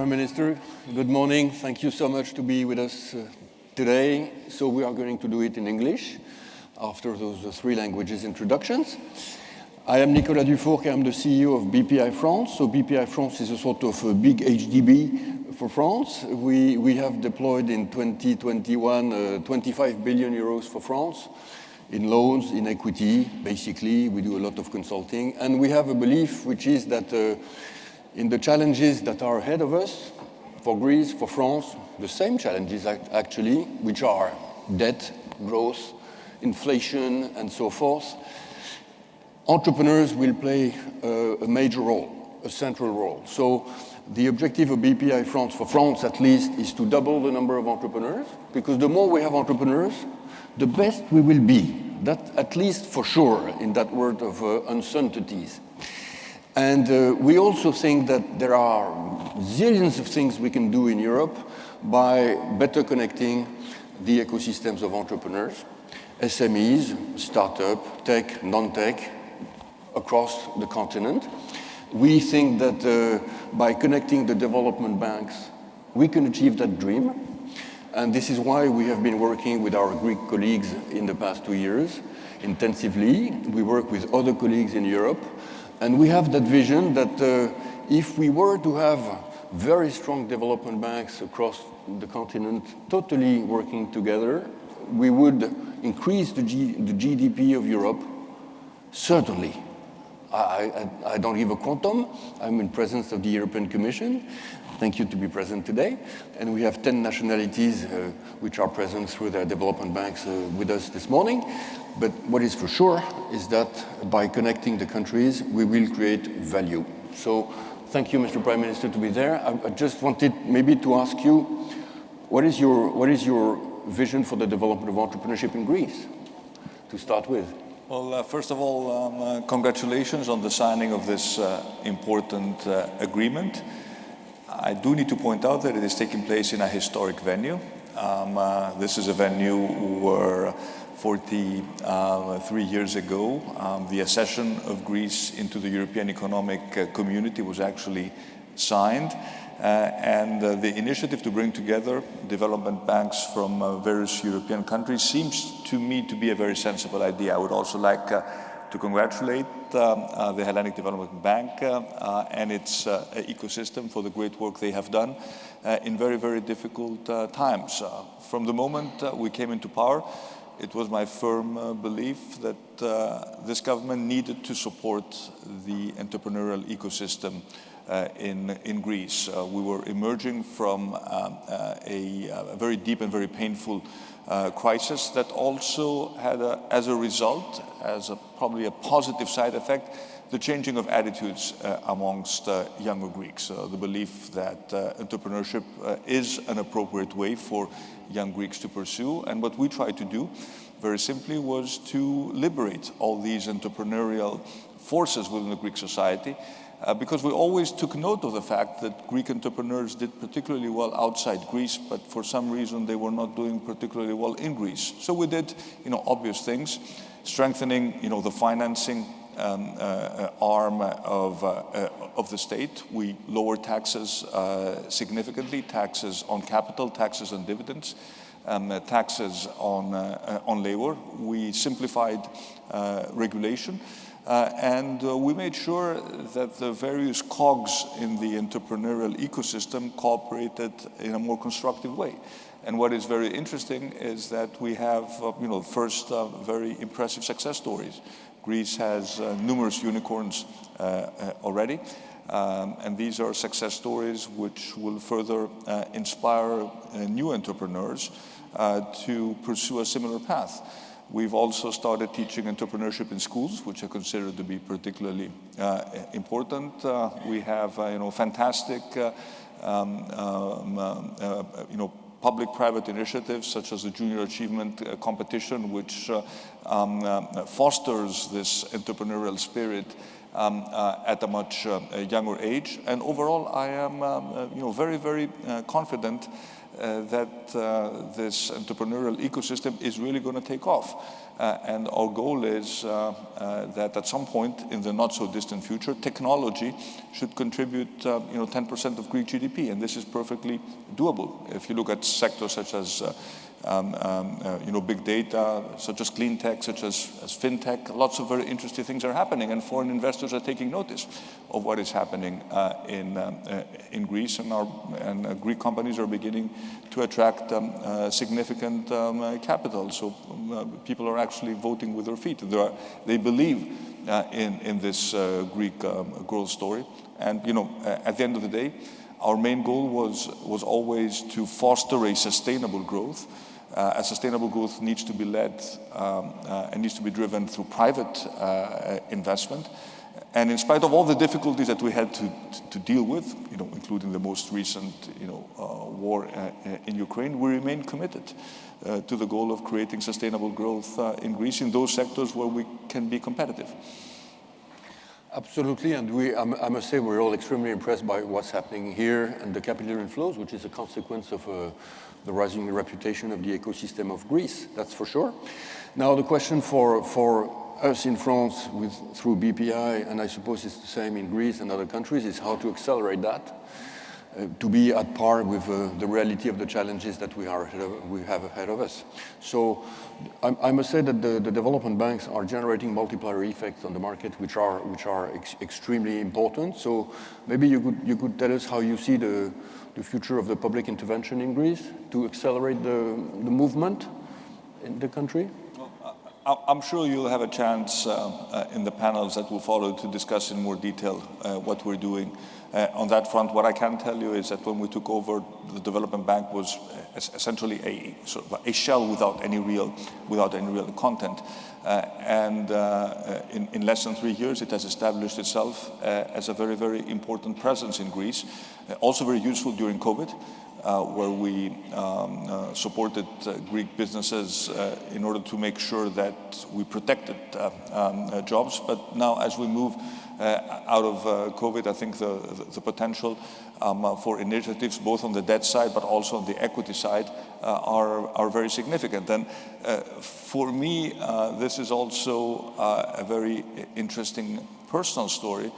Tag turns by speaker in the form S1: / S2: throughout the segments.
S1: Prime Minister. Good morning. Thank you so much to be with us today. So we are going to do it in English after those three languages introductions. I am Nicolas Dufourcq. I'm the CEO of Bpifrance. So Bpifrance is a sort of a big HDB for France. We have deployed in 2021 25 billion euros for France in loans, in equity. Basically, we do a lot of consulting. And we have a belief, which is that in the challenges that are ahead of us, for Greece, for France, the same challenges actually, which are debt, growth, inflation, and so forth, entrepreneurs will play a major role, a central role. So the objective of Bpifrance, for France at least, is to double the number of entrepreneurs, because the more we have entrepreneurs, the best we will be. That at least for sure in that world of uncertainties. And we also think that there are zillions of things we can do in Europe by better connecting the ecosystems of entrepreneurs, SMEs, startup, tech, non-tech, across the continent. We think that by connecting the development banks, we can achieve that dream. And this is why we have been working with our Greek colleagues in the past 2 years intensively. We work with other colleagues in Europe. And we have that vision that if we were to have very strong development banks across the continent totally working together, we would increase the GDP of Europe, certainly. I don't give a quantum. I'm in presence of the European Commission. Thank you to be present today. And we have 10 nationalities which are present through their development banks with us this morning. But what is for sure is that by connecting the countries, we will create value. So thank you, Mr. Prime Minister, to be there. I just wanted maybe to ask you, what is your vision for the development of entrepreneurship in Greece, to start with?
S2: Well, first of all, congratulations on the signing of this important agreement. I do need to point out that it is taking place in a historic venue. This is a venue where 43 years ago, the accession of Greece into the European Economic Community was actually signed. And the initiative to bring together development banks from various European countries seems to me to be a very sensible idea. I would also like to congratulate the Hellenic Development Bank and its ecosystem for the great work they have done in very, very difficult times. From the moment we came into power, it was my firm belief that this government needed to support the entrepreneurial ecosystem in Greece. We were emerging from a very deep and very painful crisis that also had, as a result, probably a positive side effect, the changing of attitudes amongst younger Greeks. The belief that entrepreneurship is an appropriate way for young Greeks to pursue. And what we tried to do, very simply, was to liberate all these entrepreneurial forces within the Greek society, because we always took note of the fact that Greek entrepreneurs did particularly well outside Greece, but for some reason they were not doing particularly well in Greece. So we did, obvious things, strengthening, the financing arm of the state. We lowered taxes significantly, taxes on capital, taxes on dividends, taxes on labor. We simplified regulation. And we made sure that the various cogs in the entrepreneurial ecosystem cooperated in a more constructive way. And what is very interesting is that we have, first very impressive success stories. Greece has numerous unicorns already, and these are success stories which will further inspire new entrepreneurs to pursue a similar path. We've also started teaching entrepreneurship in schools, which I consider to be particularly important. We have, fantastic, public-private initiatives, such as the Junior Achievement Competition, which fosters this entrepreneurial spirit at a much younger age. And overall, I am, very, very confident that this entrepreneurial ecosystem is really going to take off. And our goal is that at some point in the not so distant future, technology should contribute 10% of Greek GDP, and this is perfectly doable. If you look at sectors such as big data, such as clean tech, such as fintech, lots of very interesting things are happening, and foreign investors are taking notice of what is happening in Greece, and Greek companies are beginning to attract significant capital. So people are actually voting with their feet. They believe in this Greek growth story, and at the end of the day, our main goal was always to foster a sustainable growth. A sustainable growth needs to be led and needs to be driven through private investment. And in spite of all the difficulties that we had to deal with, including the most recent, war in Ukraine, we remain committed to the goal of creating sustainable growth in Greece in those sectors where we can be competitive.
S1: Absolutely, and I must say we're all extremely impressed by what's happening here and the capital inflows, which is a consequence of the rising reputation of the ecosystem of Greece, that's for sure. Now the question for us in France through BPI, and I suppose it's the same in Greece and other countries, is how to accelerate that, to be at par with the reality of the challenges that we have ahead of us. So I must say that the development banks are generating multiplier effects on the market, which are extremely important. So maybe you could tell us how you see the future of the public intervention in Greece to accelerate the movement in the country.
S2: I'm sure you'll have a chance in the panels that will follow to discuss in more detail what we're doing on that front. What I can tell you is that when we took over, the development bank was essentially a shell without any real content. And in less than 3 years, it has established itself as a very, very important presence in Greece. Also very useful during COVID, where we supported Greek businesses in order to make sure that we protected jobs. But now, as we move out of COVID, I think the potential for initiatives, both on the debt side but also on the equity side, are very significant. And for me, this is also a very interesting personal story,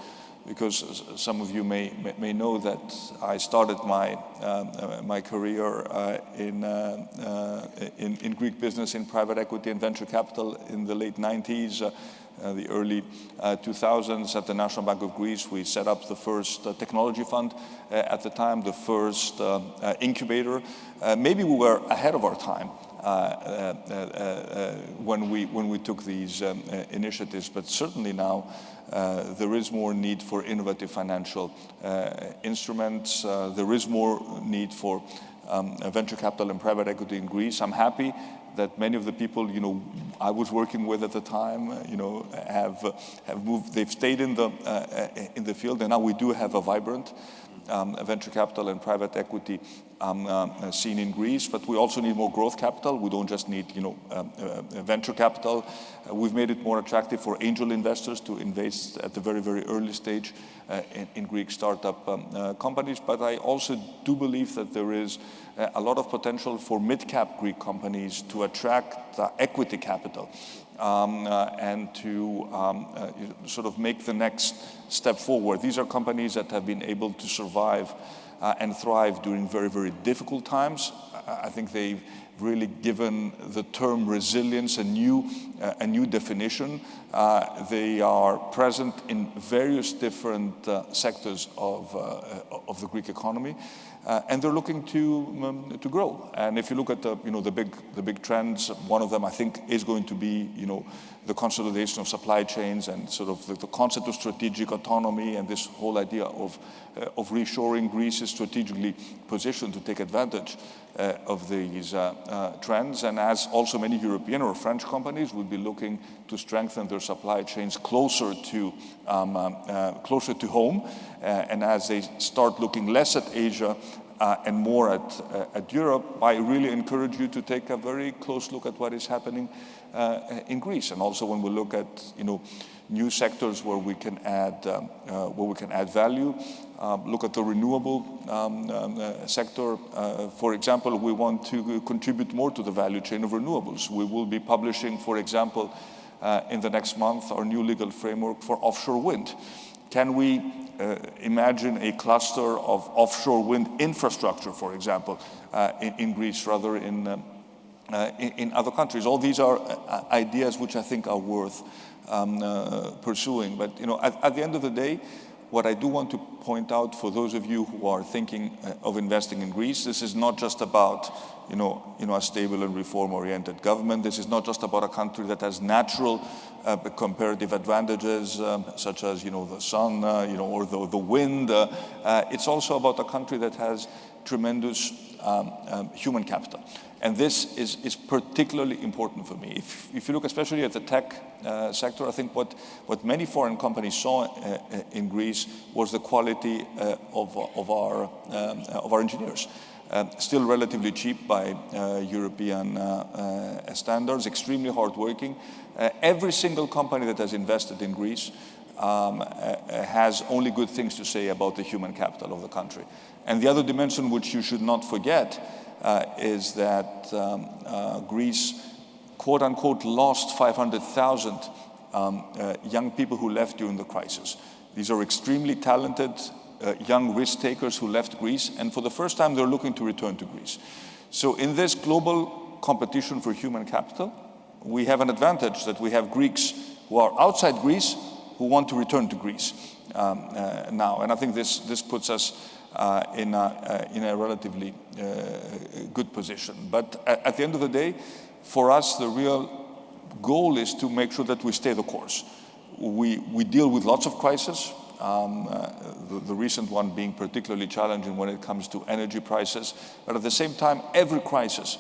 S2: because some of you may know that I started my career in Greek business, in private equity and venture capital in the late 90s, the early 2000s. At the National Bank of Greece, we set up the first technology fund at the time, the first incubator. Maybe we were ahead of our time when we took these initiatives, but certainly now there is more need for innovative financial instruments. There is more need for venture capital and private equity in Greece. I'm happy that many of the people I was working with at the time have moved. They've stayed in the field, and now we do have a vibrant venture capital and private equity scene in Greece. But we also need more growth capital. We don't just need venture capital. We've made it more attractive for angel investors to invest at the very, very early stage in Greek startup companies. But I also do believe that there is a lot of potential for mid-cap Greek companies to attract equity capital and to sort of make the next step forward. These are companies that have been able to survive and thrive during very, very difficult times. I think they've really given the term resilience a new definition. They are present in various different sectors of the Greek economy, and they're looking to grow. And if you look at the big trends, one of them I think is going to be the consolidation of supply chains and sort of the concept of strategic autonomy, and this whole idea of reshoring. Greece is strategically positioned to take advantage of these trends, and as also many European or French companies will be looking to strengthen their supply chains closer to home, and as they start looking less at Asia and more at Europe, I really encourage you to take a very close look at what is happening in Greece. And also when we look at new sectors where we can add value, look at the renewable sector. For example, we want to contribute more to the value chain of renewables. We will be publishing, for example, in the next month, our new legal framework for offshore wind. Can we imagine a cluster of offshore wind infrastructure, for example, in Greece rather in other countries? All these are ideas which I think are worth pursuing. But at the end of the day, what I do want to point out for those of you who are thinking of investing in Greece, this is not just about a stable and reform-oriented government. This is not just about a country that has natural comparative advantages, such as the sun, or the wind. It's also about a country that has tremendous human capital. And this is particularly important for me. If you look especially at the tech sector, I think what many foreign companies saw in Greece was the quality of our engineers. Still relatively cheap by European standards, extremely hardworking. Every single company that has invested in Greece has only good things to say about the human capital of the country. And the other dimension which you should not forget is that Greece, quote unquote, lost 500,000 young people who left during the crisis. These are extremely talented young risk takers who left Greece, and for the first time they're looking to return to Greece. So in this global competition for human capital, we have an advantage that we have Greeks who are outside Greece who want to return to Greece now. And I think this puts us in a relatively good position. But at the end of the day, for us, the real goal is to make sure that we stay the course. We deal with lots of crises, the recent one being particularly challenging when it comes to energy prices. But at the same time, every crisis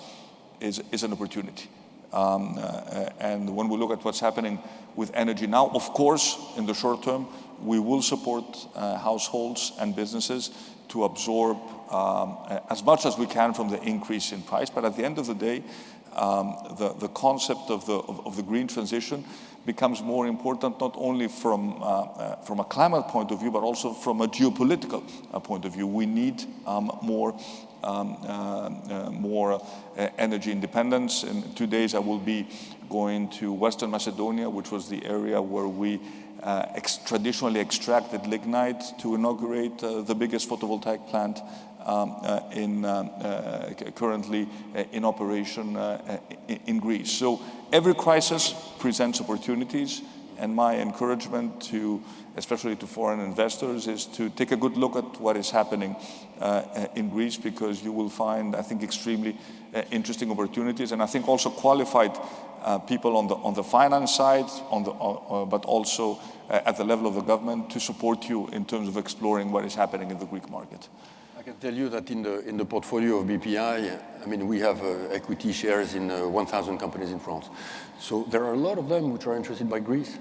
S2: is an opportunity. And when we look at what's happening with energy now, of course, in the short term, we will support households and businesses to absorb as much as we can from the increase in price. But at the end of the day, the concept of the green transition becomes more important, not only from a climate point of view, but also from a geopolitical point of view. We need more energy independence. In 2 days, I will be going to Western Macedonia, which was the area where we traditionally extracted lignite, to inaugurate the biggest photovoltaic plant currently in operation in Greece. So every crisis presents opportunities, and my encouragement to, especially to foreign investors, is to take a good look at what is happening in Greece, because you will find, I think, extremely interesting opportunities, and I think also qualified people on the finance side, but also at the level of the government, to support you in terms of exploring what is happening in the Greek market.
S1: I can tell you that in the portfolio of BPI, I mean, we have equity shares in 1,000 companies in France. So there are a lot of them which are interested by Greece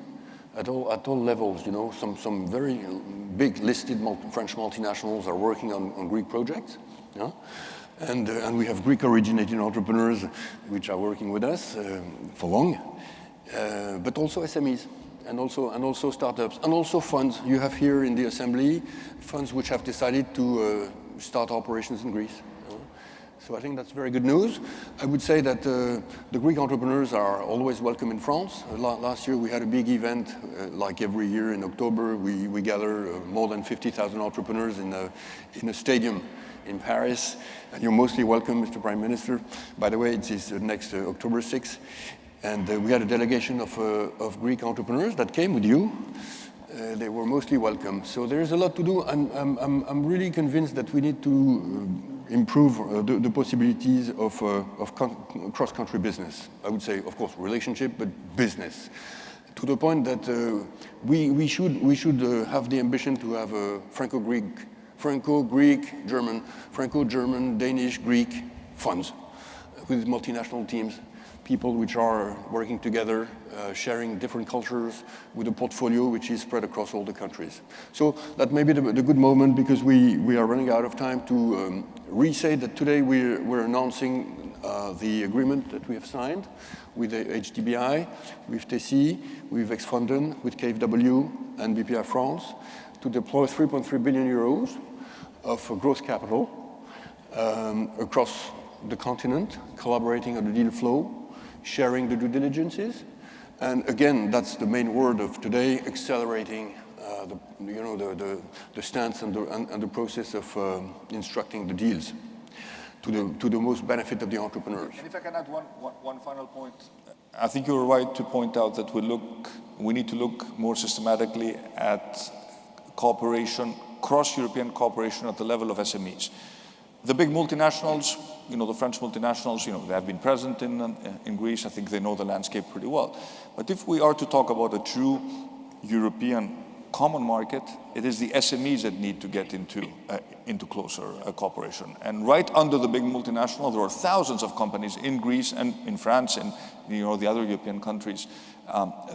S1: at all levels. Some very big listed French multinationals are working on Greek projects. Yeah? And we have Greek-originating entrepreneurs which are working with us for long, but also SMEs, and also startups, and also funds. You have here in the assembly funds which have decided to start operations in Greece. So I think that's very good news. I would say that the Greek entrepreneurs are always welcome in France. Last year we had a big event, like every year in October. We gather more than 50,000 entrepreneurs in a stadium in Paris. And you're mostly welcome, Mr. Prime Minister. By the way, it is next October 6th. And we had a delegation of Greek entrepreneurs that came with you. They were mostly welcome. So there is a lot to do. I'm really convinced that we need to improve the possibilities of cross-country business. I would say, of course, relationship, but business. To the point that we should have the ambition to have a Franco-Greek, German, Franco-German, Danish, Greek funds with multinational teams people which are working together, sharing different cultures with a portfolio which is spread across all the countries. So that may be the good moment, because we are running out of time, to re-say that today we're announcing the agreement that we have signed with the HDBI, with TC, with Ex-Fonden, with KfW and Bpifrance to deploy 3.3 billion euros of growth capital across the continent, collaborating on the deal flow, sharing the due diligences. And again, that's the main word of today, accelerating the stance and the process of instructing the deals to the most benefit of the entrepreneurs.
S2: And if I can add one final point, I think you're right to point out that we need to look more systematically at cooperation, cross-European cooperation at the level of SMEs. The big multinationals, the French multinationals, they have been present in Greece. I think they know the landscape pretty well. But if we are to talk about a true European common market, it is the SMEs that need to get into closer cooperation. And right under the big multinational, there are thousands of companies in Greece and in France and the other European countries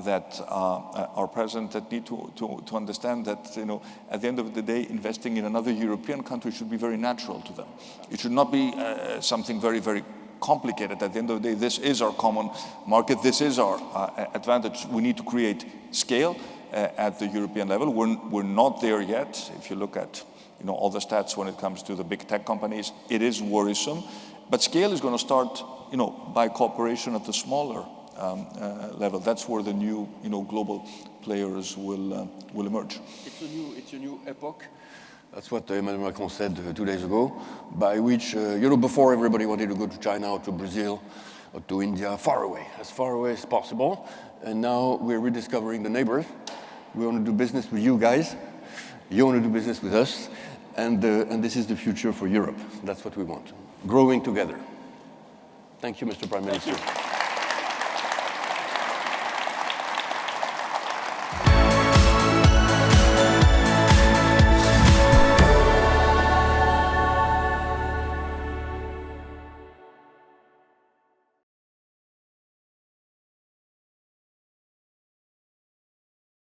S2: that are present, that need to understand that at the end of the day, investing in another European country should be very natural to them. It should not be something very, very complicated. At the end of the day, this is our common market. This is our advantage. We need to create scale at the European level. We're not there yet. If you look at all the stats when it comes to the big tech companies, it is worrisome. But scale is going to start by cooperation at the smaller level. That's where the new global players will emerge.
S1: It's a new epoch. That's what Emmanuel Macron said 2 days ago, by which before everybody wanted to go to China or to Brazil or to India, far away as possible. And now we're rediscovering the neighbors. We want to do business with you guys. You want to do business with us. And this is the future for Europe. That's what we want. Growing together. Thank you, Mr. Prime Minister.